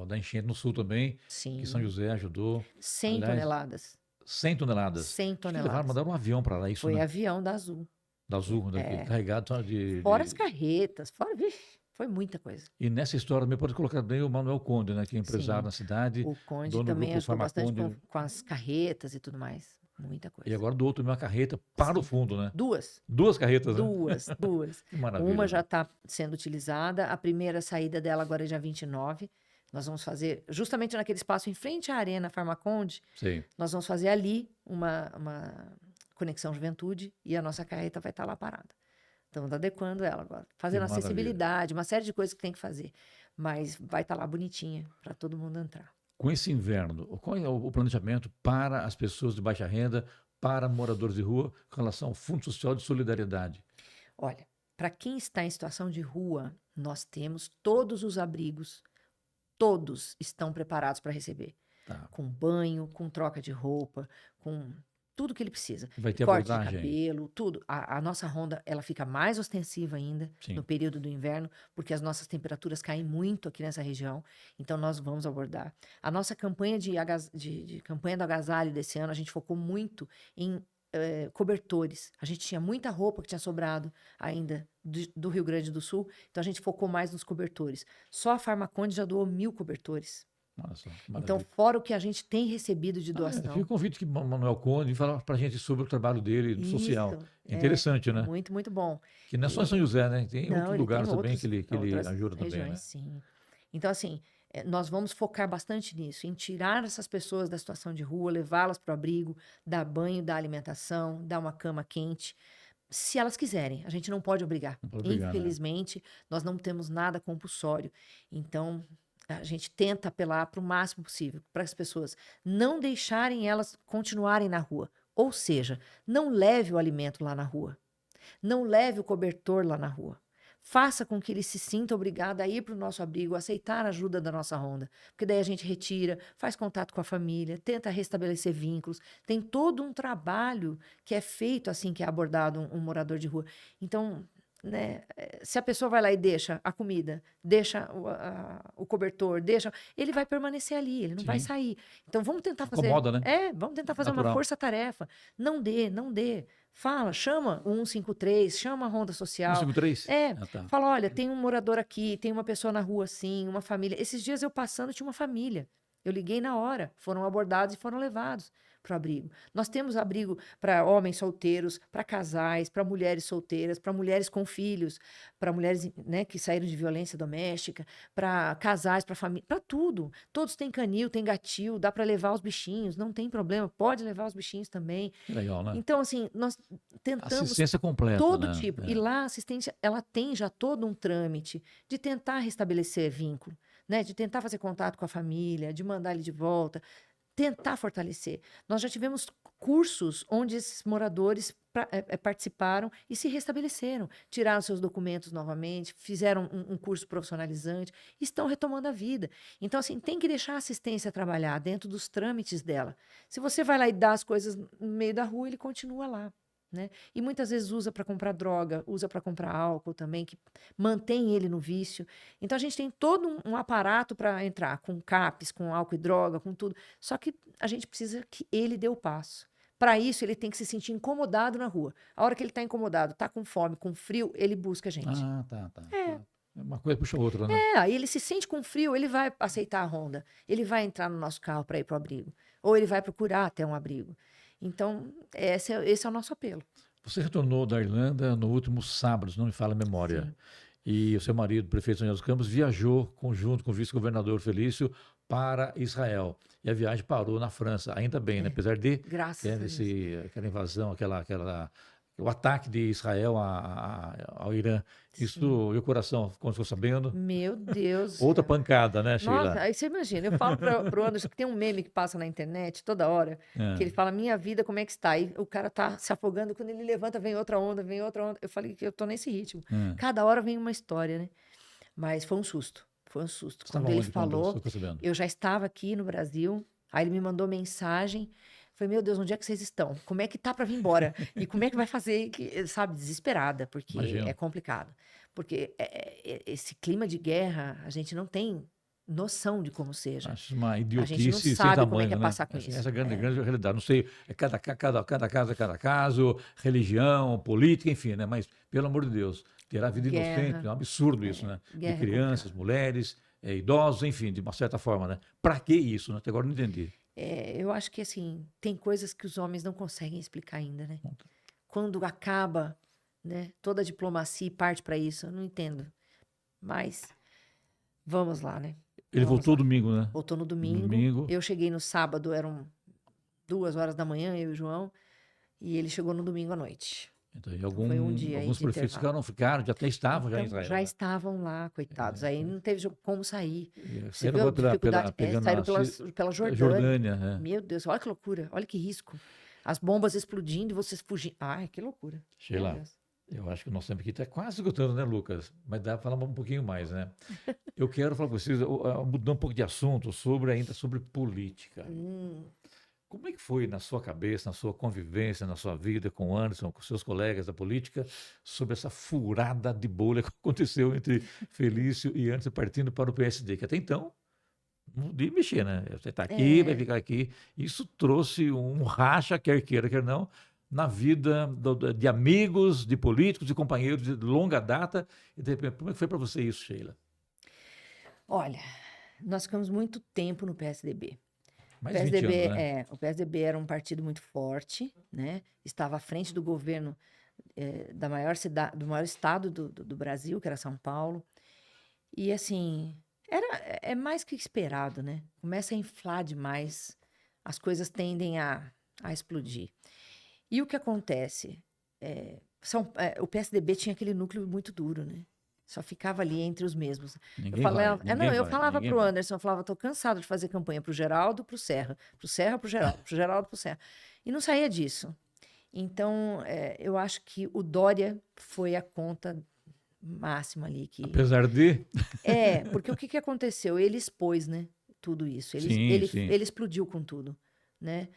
da enchente no sul também, que São Sim. José ajudou. 100 Aliás, toneladas. 100 toneladas. 100 Acho que levaram, toneladas. mandaram um avião para lá, isso, Foi né? avião da Azul. Da Azul, né? Carregado só Fora as carretas, fora, vixe, foi muita coisa. E nessa história também pode colocar bem o Manuel Conde, né? Que é empresário Sim. na cidade, O Conde dono do também grupo ajudou bastante Farmaconde. com as carretas e tudo mais. Muita E coisa. agora doou também uma carreta para o Sim. fundo, né? Duas. 2 carretas, né? Duas. Que maravilha. Uma já né? está sendo utilizada. A primeira saída dela agora é dia 29. Nós vamos fazer, justamente naquele espaço em frente à Arena Farmaconde, Sei. nós vamos fazer ali uma conexão juventude e a nossa carreta vai estar lá parada. Estamos adequando ela agora. Fazendo maravilha. acessibilidade, uma série de coisas que tem que fazer. Mas vai estar lá bonitinha para todo mundo entrar. Com esse inverno, qual é o planejamento para as pessoas de baixa renda, para moradores de rua, com relação ao Fundo Social de Solidariedade? Olha, para quem está em situação de rua, nós temos todos os abrigos, todos estão preparados para receber. Tá. Com banho, com troca de roupa, com tudo que ele precisa. Vai ter Corte de abordagem? cabelo, tudo. A nossa ronda, ela fica mais ostensiva ainda Sim. no período do inverno, porque as nossas temperaturas caem muito aqui nessa região. Então, nós vamos abordar. A nossa campanha de campanha do agasalho desse ano, a gente focou muito em cobertores. A gente tinha muita roupa que tinha sobrado ainda do Rio Grande do Sul, então a gente focou mais nos cobertores. Só a Farmaconde já doou 1.000 cobertores. Nossa, Então, maravilha. fora o que a gente tem recebido de Fica doação. o convite que Manuel Conde fala para a gente sobre o trabalho dele no social. Isso, É interessante, né? Muito, muito bom. Que não é só em São José, né? Tem Não, outros ele lugares tem também que ele outras ajuda também, regiões, né? sim. Então, assim, nós vamos focar bastante nisso, em tirar essas pessoas da situação de rua, levá-las para o abrigo, dar banho, dar alimentação, dar uma cama quente, se elas quiserem. A gente não pode obrigar. Não pode obrigar, né? Infelizmente, nós não temos nada compulsório. Então, a gente tenta apelar para o máximo possível, para as pessoas não deixarem elas continuarem na rua. Ou seja, não leve o alimento lá na rua. Não leve o cobertor lá na rua. Faça com que ele se sinta obrigado a ir para o nosso abrigo, aceitar a ajuda da nossa ronda. Porque daí a gente retira, faz contato com a família, tenta restabelecer vínculos. Tem todo um trabalho que é feito assim que é abordado um morador de rua. Então, né, se a pessoa vai lá e deixa a comida, deixa o cobertor, ele vai permanecer ali, ele não vai Sim. sair. Então vamos tentar fazer. Incomoda, né? Vamos tentar fazer uma Natural. força-tarefa. Não dê. Fala, chama o 153, chama a Ronda Social. 153? Ah, tá. Fala, olha, tem um morador aqui, tem uma pessoa na rua assim, uma família. Esses dias eu passando tinha uma família. Eu liguei na hora, foram abordados e foram levados para o abrigo. Nós temos abrigo para homens solteiros, para casais, para mulheres solteiras, para mulheres com filhos, para mulheres, né, que saíram de violência doméstica, para casais, para família, para tudo. Todos têm canil, tem gatil, dá para levar os bichinhos, não tem problema, pode levar os bichinhos também. Que legal, né? Então, assim, nós tentamos Assistência completa, todo né? tipo. É. E lá a assistência, ela tem já todo um trâmite de tentar restabelecer vínculo, né? De tentar fazer contato com a família, de mandar ele de volta, tentar fortalecer. Nós já tivemos cursos onde esses moradores participaram e se restabeleceram, tiraram seus documentos novamente, fizeram um curso profissionalizante, e estão retomando a vida. Então, assim, tem que deixar a assistência trabalhar dentro dos trâmites dela. Se você vai lá e dá as coisas no meio da rua, ele continua lá. Né? E muitas vezes usa para comprar droga, usa para comprar álcool também, que mantém ele no vício. Então a gente tem todo um aparato para entrar, com CAPs, com álcool e droga, com tudo. Só que a gente precisa que ele dê o passo. Para isso, ele tem que se sentir incomodado na rua. A hora que ele está incomodado, está com fome, com frio, ele busca a gente. Ah, tá. Uma coisa puxa a outra, né? Aí ele se sente com frio, ele vai aceitar a ronda. Ele vai entrar no nosso carro para ir para o abrigo. Ou ele vai procurar até um abrigo. Então, esse é o nosso apelo. Você retornou da Irlanda no último sábado, se não me falha a memória. Sim. E o seu marido, o prefeito de São José dos Campos, viajou conjunto com o vice-governador Felício para Israel. E a viagem parou na França, ainda bem, né? Apesar de Graças a Deus. aquela invasão, o ataque de Israel ao Irã. Isso, e o coração, como ficou sabendo? Meu Deus. Outra pancada, né, Sheila? Nossa, aí você imagina, eu falo pro Anderson que tem um meme que passa na internet toda hora, que ele fala, minha vida, como é que está? Aí o cara tá se afogando, quando ele levanta, vem outra onda, vem outra onda. Eu falei que eu tô nesse ritmo. Cada hora vem uma história, né? Mas foi um susto, foi um susto. Estava Quando ele onde, falou, ficou sabendo? eu já estava aqui no Brasil, aí ele me mandou mensagem, falei, meu Deus, onde é que vocês estão? Como é que tá para vir embora? E como é que vai fazer? Sabe, desesperada, porque Imagino. é complicado. Porque esse clima de guerra, a gente não tem noção de como seja. Acho uma A gente idiotice não sem sabe tamanho, como é que é né? passar com isso. Essa é a grande realidade. Não sei, é cada caso é cada caso, religião, política, enfim, né? Mas, pelo amor de Deus, terá vida inocente, é um absurdo isso, né? De crianças, mulheres, idosos, enfim, de uma certa forma, né? Para que isso, né? Até agora eu não entendi. Eu acho que, assim, tem coisas que os homens não conseguem explicar ainda, né? Quando acaba, né, toda a diplomacia e parte para isso, eu não entendo. Mas vamos lá, né? Ele Vamos voltou lá. domingo, né? Voltou no domingo. Eu cheguei no sábado, eram 2h da manhã, eu e o João, e ele chegou no domingo à noite. Então, foi um dia alguns de prefeitos já até estavam já em Israel. Já estavam lá, coitados. Aí não teve como sair. Você Saíram viu a dificuldade? Saíram pela Jordânia. Meu Deus, olha que loucura, olha que risco. As bombas explodindo e vocês fugindo. Ai, que loucura. Sheila, eu acho que o nosso tempo aqui está quase esgotando, né, Lucas? Mas dá para falar um pouquinho mais, né? Eu quero falar com vocês, mudando um pouco de assunto, ainda sobre política. Como é que foi na sua cabeça, na sua convivência, na sua vida com o Anderson, com seus colegas da política, sobre essa furada de bolha que aconteceu entre Felício e Anderson partindo para o PSD, que até então não de mexer, né? Você está aqui, vai ficar aqui. Isso trouxe um racha, quer queira, quer não, na vida de amigos, de políticos, de companheiros de longa data. E de repente, como é que foi para você isso, Sheila? Olha, nós ficamos muito tempo no PSDB. Mais de 20 anos, né? O PSDB era um partido muito forte, né? Estava à frente do governo da maior cidade, do maior estado do Brasil, que era São Paulo. E assim, é mais que esperado, né? Começa a inflar demais, as coisas tendem a explodir. E o que acontece? O PSDB tinha aquele núcleo muito duro, né? Só ficava ali entre os mesmos. Eu falava pro Anderson, eu falava, tô cansado de fazer campanha pro Geraldo, pro Serra, pro Geraldo, pro Geraldo, pro Serra. E não saía disso. Então, eu acho que o Dória foi a conta máxima ali. Apesar de... porque o que aconteceu? Ele expôs, né, tudo isso. Ele explodiu com tudo, né?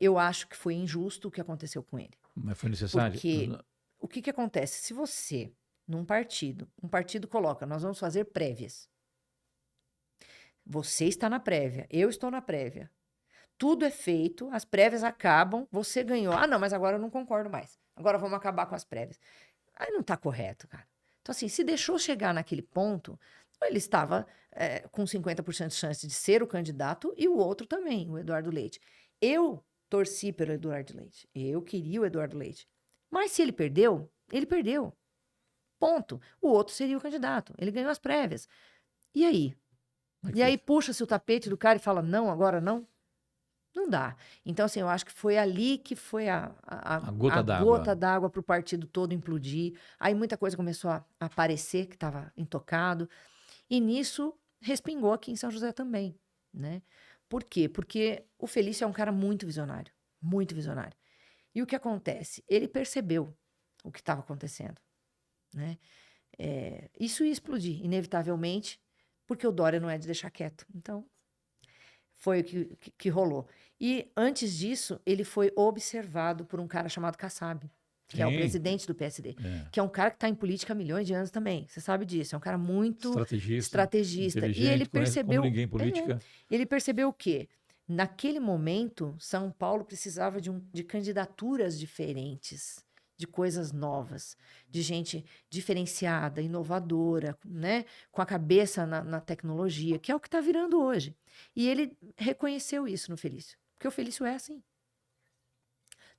Eu acho que foi injusto o que aconteceu com ele. Mas foi necessário? Porque o que acontece? Se você... um partido coloca, nós vamos fazer prévias. Você está na prévia, eu estou na prévia. Tudo é feito, as prévias acabam, você ganhou. Ah, não, mas agora eu não concordo mais. agora vamos acabar com as prévias. Aí não está correto, cara. Então, assim, se deixou chegar naquele ponto, ele estava com 50% de chance de ser o candidato e o outro também, o Eduardo Leite. Eu torci pelo Eduardo Leite. Eu queria o Eduardo Leite. Mas se ele perdeu, ele perdeu. Ponto. O outro seria o candidato. Ele ganhou as prévias. E aí? E aí puxa-se o tapete do cara e fala, não, agora não? Não dá. Então, assim, eu acho que foi ali que foi a gota d'água para o partido todo implodir. Aí muita coisa começou a aparecer que estava intocado. E nisso respingou aqui em São José também, né? Por quê? Porque o Felício é um cara muito visionário. Muito visionário. E o que acontece? Ele percebeu o que estava acontecendo, né? Isso ia explodir, inevitavelmente, porque o Dória não é de deixar quieto. Então, foi o que rolou. E, antes disso, ele foi observado por um cara chamado Kassab, que é o presidente do PSD, que é um cara que está em política há milhões de anos também. Você sabe disso. É um cara muito estrategista. E ele percebeu... Como ninguém em política. Ele percebeu o quê? Naquele momento, São Paulo precisava de candidaturas diferentes, de coisas novas, de gente diferenciada, inovadora, né? Com a cabeça na tecnologia, que é o que está virando hoje. E ele reconheceu isso no Felício, porque o Felício é assim.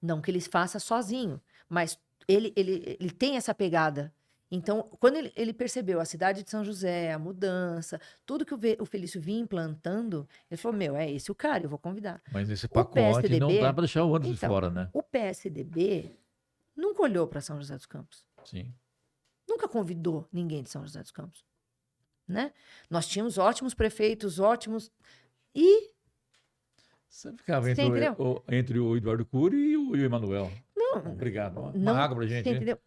Não que ele faça sozinho, mas ele tem essa pegada. Então, quando ele percebeu a cidade de São José, a mudança, tudo que o Felício vinha implantando, ele falou, é esse o cara, eu vou convidar. Mas nesse pacote não dá para deixar o Anderson de fora, né? O PSDB nunca olhou para São José dos Campos. Sim. Nunca convidou ninguém de São José dos Campos, né? Nós tínhamos ótimos prefeitos, ótimos... E... Você ficava entre o Eduardo Cury e o Emanuel. Não. Obrigado. Uma água pra gente. Você entendeu?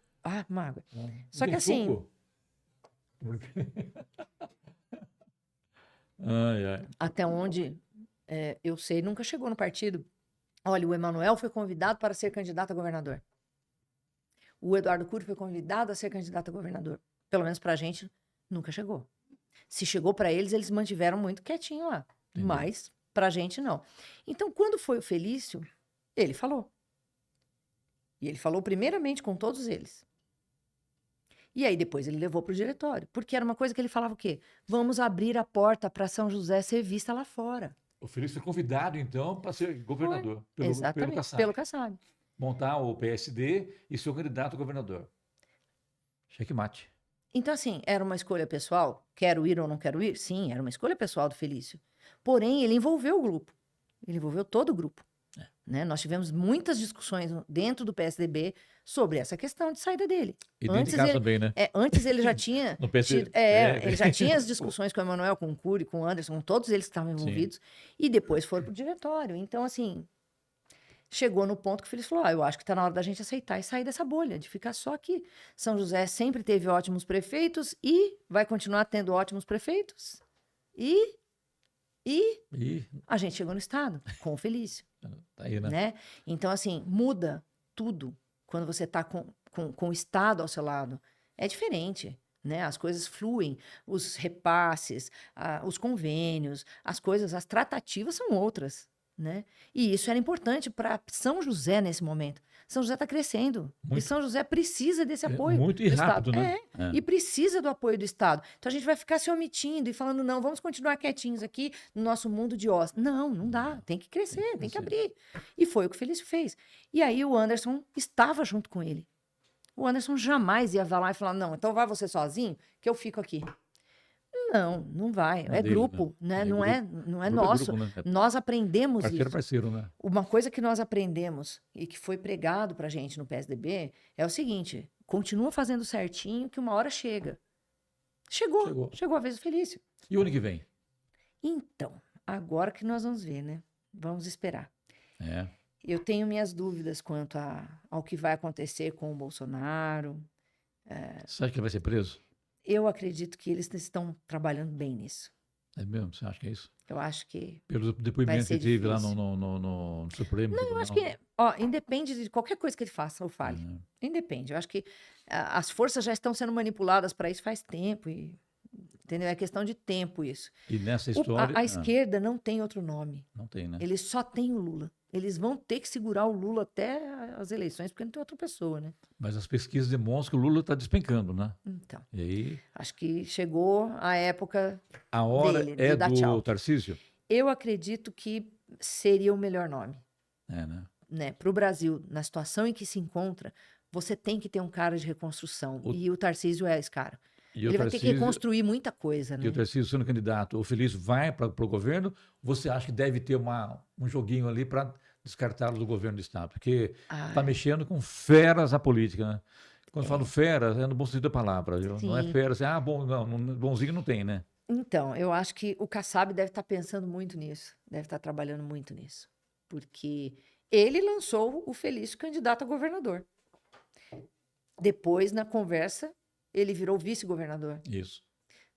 Uma água. Só que assim... Até onde eu sei, nunca chegou no partido. Olha, o Emanuel foi convidado para ser candidato a governador. O Eduardo Cury foi convidado a ser candidato a governador. Pelo menos pra gente, nunca chegou. Se chegou para eles, eles mantiveram muito quietinho lá. Entendi. Mas pra gente, não. Então, quando foi o Felício, ele falou. E ele falou primeiramente com todos eles. E aí depois ele levou pro diretório. Porque era uma coisa que ele falava o quê? Vamos abrir a porta para São José ser vista lá fora. O Felício foi convidado, então, para ser governador. Exatamente, pelo Kassab. Montar o PSD e ser o candidato a governador. Checkmate. Então, assim, era uma escolha pessoal? Quero ir ou não quero ir? Sim, era uma escolha pessoal do Felício. Porém, ele envolveu o grupo. Ele envolveu todo o grupo. Né? Nós tivemos muitas discussões dentro do PSDB sobre essa questão de saída dele. E dentro de casa também, né? Antes ele já tinha... ele já tinha as discussões com o Emanuel, com o Cury, com o Anderson, com todos eles que estavam envolvidos. Sim. E depois foram pro diretório. Então, assim... Chegou no ponto que o Felício falou, eu acho que está na hora da gente aceitar e sair dessa bolha, de ficar só aqui. São José sempre teve ótimos prefeitos e vai continuar tendo ótimos prefeitos. E a gente chegou no Estado, com o Felício. Tá aí, né? Né? Então, assim, muda tudo quando você está com o Estado ao seu lado. É diferente. Né? As coisas fluem, os repasses, os convênios, as coisas, as tratativas são outras. Né? E isso era importante para São José nesse momento. São José está crescendo. Muito. E São José precisa desse apoio. Muito e rápido, Estado. Né? E precisa do apoio do Estado. Então a gente vai ficar se omitindo e falando, não, vamos continuar quietinhos aqui no nosso mundo de osso. Não dá. Tem que crescer, tem que abrir. E foi o que o Felício fez. E aí o Anderson estava junto com ele. O Anderson jamais ia lá e falar, não, então vai você sozinho, que eu fico aqui. Não vai. É grupo, né? Não é nosso. É grupo, né? Nós aprendemos isso. Parceiro, né? Uma coisa que nós aprendemos e que foi pregado pra gente no PSDB é o seguinte, continua fazendo certinho que uma hora chega. Chegou a vez do Felício. E o ano que vem? Então, agora que nós vamos ver, né? Vamos esperar. Eu tenho minhas dúvidas quanto ao que vai acontecer com o Bolsonaro. Você acha que ele vai ser preso? Eu acredito que eles estão trabalhando bem nisso. É mesmo? Você acha que é isso? Eu acho que pelo depoimento que teve lá no Supremo? Não, eu acho que independe de qualquer coisa que ele faça ou fale. Independe. Eu acho que as forças já estão sendo manipuladas para isso faz tempo. Entendeu? É questão de tempo isso. E nessa história... A esquerda não tem outro nome. Não tem, né? Ele só tem o Lula. Eles vão ter que segurar o Lula até as eleições, porque não tem outra pessoa, né? Mas as pesquisas demonstram que o Lula está despencando, né? Então, E aí, acho que chegou a época a hora dele, é de dar do tchau. Tarcísio? Eu acredito que seria o melhor nome, É, né? né? Para o Brasil, na situação em que se encontra, você tem que ter um cara de reconstrução. O- E o Tarcísio é esse cara. E o Ele vai ter que Tarcísio, reconstruir muita coisa, e o né? Tarcísio sendo candidato, o Felício vai para o governo, você acha que deve ter um joguinho ali para descartá-lo do governo do Estado? Porque está Ah, mexendo com feras na política, né? Quando eu falo é. feras, é no bom sentido da palavra, viu? Não é Sim. fera assim, bom, não, bonzinho não tem, né? Então, eu acho que o Kassab deve estar pensando muito nisso, deve estar trabalhando muito nisso, porque ele lançou o Felício candidato a governador. Depois, na conversa, ele virou vice-governador. Isso.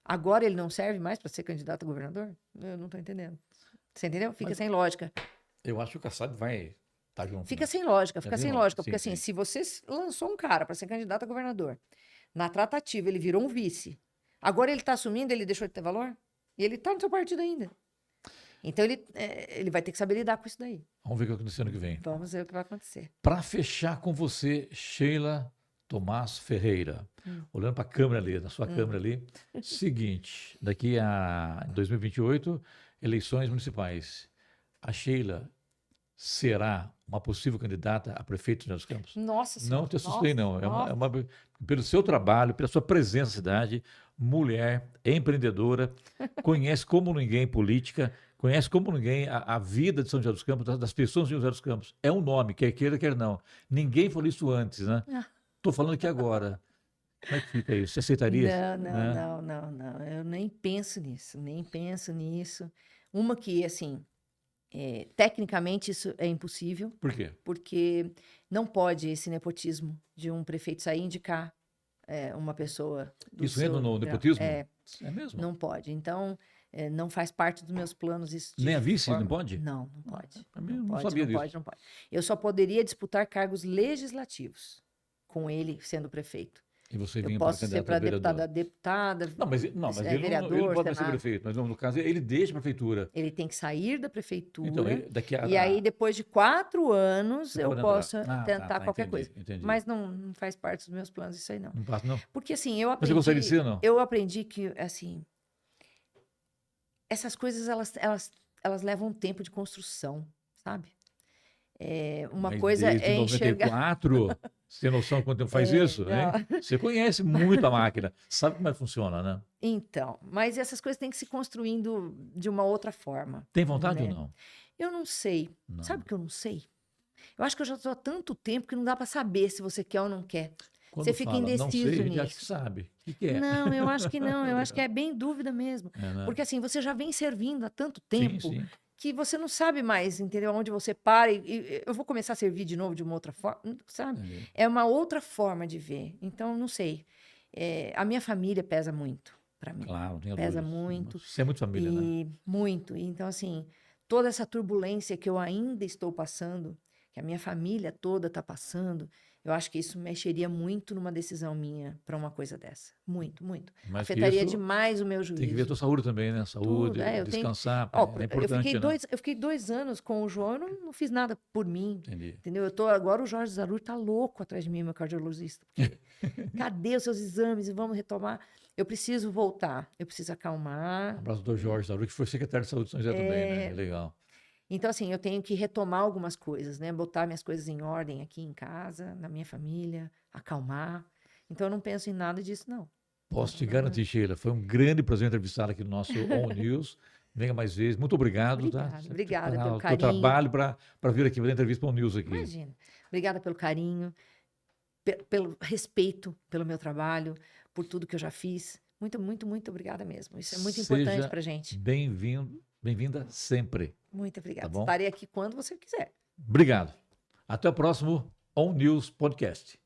Agora ele não serve mais para ser candidato a governador? Eu não estou entendendo. Você entendeu? Fica Mas sem lógica. eu acho que o Kassab vai estar junto, Fica né? sem lógica, É fica bem sem lógico. lógica, Sim, porque assim, sim. se você lançou um cara para ser candidato a governador, na tratativa ele virou um vice, agora ele está assumindo, ele deixou de ter valor? E ele está no seu partido ainda. Então ele vai ter que saber lidar com isso daí. Vamos ver o que vai acontecer ano que vem. Vamos ver o que vai acontecer. Para fechar com você, Sheila Tomás Ferreira, olhando para a câmera ali, na sua câmera ali, seguinte, daqui a 2028, eleições municipais. A Sheila será uma possível candidata a prefeito de São José dos Campos? Nossa Não Senhora. te assustei, não. Nossa. Pelo seu trabalho, pela sua presença na cidade, mulher, empreendedora, conhece como ninguém política, conhece como ninguém a vida de São José dos Campos, das pessoas de São José dos Campos. É um nome, quer queira, quer não. Ninguém falou isso antes, né? Ah. Estou falando aqui agora. Como é que fica isso? Você aceitaria? Não, não, Né? não, não, não. Eu nem penso nisso, nem penso nisso. Uma que, assim, tecnicamente isso é impossível, Por quê? porque não pode esse nepotismo de um prefeito sair e indicar uma pessoa do Isso entra seu no grau. nepotismo? É mesmo? Não pode. Então, não faz parte dos meus planos isso Nem a de vice não forma. pode? Não, não pode. Pra mim, eu Não não pode, sabia não disso. pode, não pode. Eu só poderia disputar cargos legislativos com ele sendo prefeito. E você Eu vinha para posso ser candidato a para vereador? deputada, Não, mas ele não vereador, pode mais ser senado. prefeito, mas no caso ele deixa a prefeitura. Ele tem que sair da Então, prefeitura daqui a. e aí, depois de 4 anos, Você eu pode entrar. posso Tá, tentar qualquer entendi, coisa. entendi. Mas não faz parte dos meus planos isso aí, não. Não passa, não? Porque, assim, Mas você gostaria de ser, não? eu aprendi que, assim, essas coisas, elas levam um tempo de construção, sabe? Uma Mas coisa desde é enxergar. 94, você tem noção de quanto tempo faz isso, hein? Não. Você conhece muito a máquina, sabe como é que funciona, né? Então, mas essas coisas têm que se construindo de uma outra forma, Tem vontade né? ou não? Eu não sei. Não. Sabe o que eu não sei? Eu acho que eu já estou há tanto tempo que não dá para saber se você quer ou não quer. Quando Você fica fala, não indeciso sei, a gente acha que nisso. sabe. O que é? Não, eu acho que não. Eu acho que Obrigado. é bem dúvida mesmo. É, né? Porque assim, você já vem servindo há tanto Sim, tempo sim. que você não sabe mais, entendeu? Onde você para e eu vou começar a servir de novo de uma outra forma, sabe? Entendi. É uma outra forma de ver. Então, não sei. A minha família pesa muito para mim. Claro, não tenha Pesa dúvidas. muito. Você é muito família, né? E muito. Então, assim, toda essa turbulência que eu ainda estou passando, que a minha família toda está passando, eu acho que isso mexeria muito numa decisão minha para uma coisa dessa. Muito, muito. Mas que Afetaria isso demais o meu tem que ver a juízo. tua saúde também, né? Saúde, Tudo. Eu tenho. descansar, Ó, é importante, né? eu fiquei 2 anos com o João, eu não fiz nada por mim. Entendi. Entendeu? Agora o Jorge Zarur tá louco atrás de mim, meu cardiologista. Porque, cadê os seus exames? E vamos retomar. Eu preciso voltar, eu preciso Um acalmar. abraço do Jorge Zaru, que foi secretário de saúde de São José também, né? Legal. Então, assim, eu tenho que retomar algumas coisas, né? Botar minhas coisas em ordem aqui em casa, na minha família, acalmar. Então, eu não penso em nada disso, não. Posso te garantir, Sheila, foi um grande prazer entrevistar aqui no nosso On News. Venha mais vezes. Muito obrigado, tá? Obrigada, obrigada Parar pelo o teu carinho. trabalho para vir aqui fazer entrevista para o News aqui. Imagina. Obrigada pelo carinho, pelo respeito pelo meu trabalho, por tudo que eu já fiz. Muito, muito, muito obrigada mesmo. Isso é muito importante Seja pra gente. bem-vindo, bem-vinda sempre. Muito obrigada. Tá bom? Estarei aqui quando você quiser. Obrigado. Até o próximo On News Podcast.